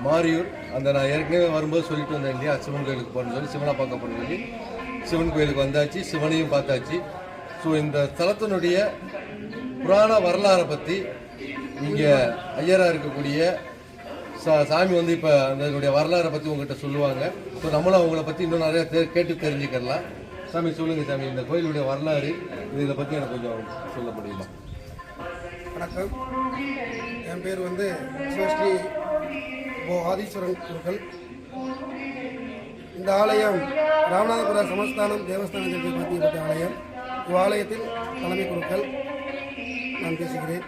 மாரியூர். அந்த நான் ஏற்கனவே வரும்போது சொல்லிட்டு வந்தேன் இல்லையா, சிவன் கோயிலுக்கு போகணும்னு சொல்லி, சிவனை பார்க்க போகணும்னு சொல்லி சிவன் கோயிலுக்கு வந்தாச்சு, சிவனையும் பார்த்தாச்சு. ஸோ இந்த தலத்தினுடைய புராண வரலாறை பற்றி இங்கே ஐயராக இருக்கக்கூடிய சாமி வந்து இப்போ அதனுடைய வரலாறை பற்றி உங்கள்கிட்ட சொல்லுவாங்க. ஸோ நம்மளும் அவங்கள பற்றி இன்னும் நிறைய கேட்டு தெரிஞ்சுக்கலாம். சாமி சொல்லுங்கள் சாமி, இந்த கோயிலுடைய வரலாறு இதை பற்றி எனக்கு கொஞ்சம் சொல்ல முடியுமா? வணக்கம், என் பேர் வந்து சிவஸ்ரீ ஆதீஸ்வரன் குருக்கள். இந்த ஆலயம் ராமநாதபுர சமஸ்தானம் தேவஸ்தானத்திற்கு மத்தியப்பட்ட ஆலயம். இவ்வாலயத்தில் தலைமை குருக்கள் நான் பேசுகிறேன்.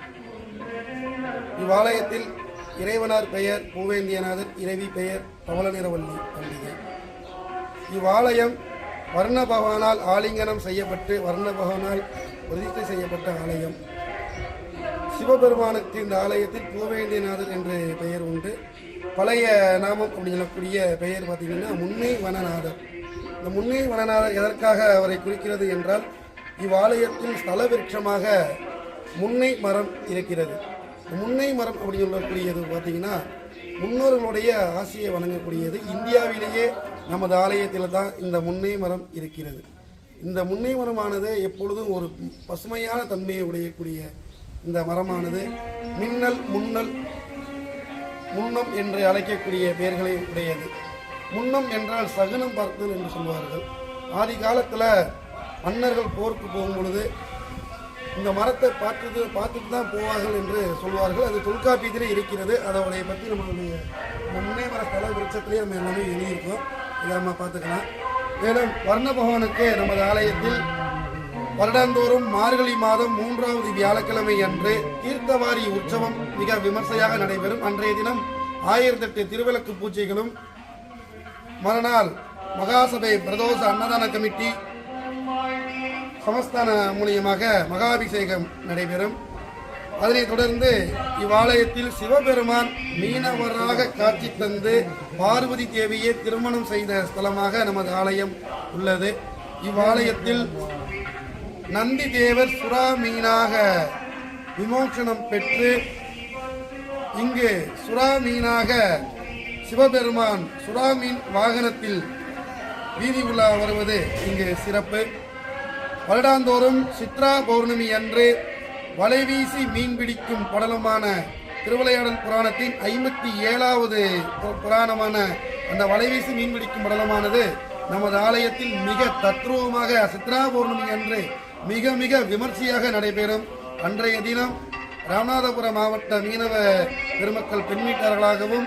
இவ்வாலயத்தில் இறைவனார் பெயர் பூவேந்தியநாதர், இறைவி பெயர் பவளநிறவல்லி அம்பிகை. இவ்வாலயம் வர்ண பகவானால் ஆலிங்கனம் செய்யப்பட்டு வர்ண பகவானால் பிரதிஷ்டை செய்யப்பட்ட ஆலயம். சிவபெருமானுக்கு இந்த ஆலயத்தில் பூவேந்தியநாதர் என்ற பெயர் உண்டு. பழைய நாமம் அப்படின்னு சொல்லக்கூடிய பெயர் பார்த்தீங்கன்னா முன்னை வனநாதர். இந்த முன்னை வனநாதர் எதற்காக அவரை குறிக்கிறது என்றால், இவ்வாலயத்தில் ஸ்தல விருட்சமாக முன்னை மரம் இருக்கிறது. முன்னை மரம் அப்படின்னு சொல்லக்கூடியது பார்த்தீங்கன்னா முன்னோர்களுடைய ஆசையை வணங்கக்கூடியது. இந்தியாவிலேயே நமது ஆலயத்தில் தான் இந்த முன்னை மரம் இருக்கிறது. இந்த முன்னை மரமானது எப்பொழுதும் ஒரு பசுமையான தன்மையை உடையக்கூடிய இந்த மரமானது மின்னல், முன்னல், முன்னம் என்று அழைக்கக்கூடிய பெயர்களை உடையது. முன்னம் என்றால் சகுனம் பார்த்தல் என்று சொல்வார்கள். ஆதி காலத்தில் மன்னர்கள் போருக்கு போகும் பொழுது இந்த மரத்தை பார்த்துட்டு தான் போவார்கள் என்று சொல்வார்கள். அது தொல்காப்பியத்திலே இருக்கிறது. அதோடைய பற்றி நம்மளுடைய முன்னே மர ஸ்தல விருட்சத்திலே நம்ம எல்லாமே எழுதியிருக்கோம். இதை நம்ம பார்த்துக்கலாம். மேலும் வர்ண பகவானுக்கு நமது ஆலயத்தில் வருடந்தோறும் மார்கழி மாதம் 3வது வியாழக்கிழமை அன்று தீர்த்தவாரி உற்சவம் மிக விமர்சையாக நடைபெறும். அன்றைய தினம் 1008 திருவிளக்கு பூஜைகளும், மறுநாள் மகாசபை பிரதோஷ அன்னதான கமிட்டி சமஸ்தான மூலியமாக மகாபிஷேகம் நடைபெறும். அதனைத் தொடர்ந்து இவ்வாலயத்தில் சிவபெருமான் மீனவராக காட்சி தந்து பார்வதி தேவியை திருமணம் செய்த ஸ்தலமாக நமது ஆலயம் உள்ளது. இவ்வாலயத்தில் நந்தி தேவர் சுறா மீனாக விமோசனம் பெற்று இங்கு சுறா மீனாக சிவபெருமான் சுறா மீன் வாகனத்தில் வீதி உலா வருவது இங்கு சிறப்பு. வருடாந்தோறும் சித்ரா பௌர்ணமி அன்று வலைவீசி மீன்பிடிக்கும் படலமான திருவிளையாடல் புராணத்தின் 57வது புராணமான அந்த வலைவீசி மீன்பிடிக்கும் படலமானது நமது ஆலயத்தில் மிக தத்ரூபமாக சித்ரா பௌர்ணமி அன்று மிக மிக விமர்சையாக நடைபெறும். அன்றைய தினம் ராமநாதபுரம் மாவட்ட மீனவ பெருமக்கள் பெண் வீட்டார்களாகவும்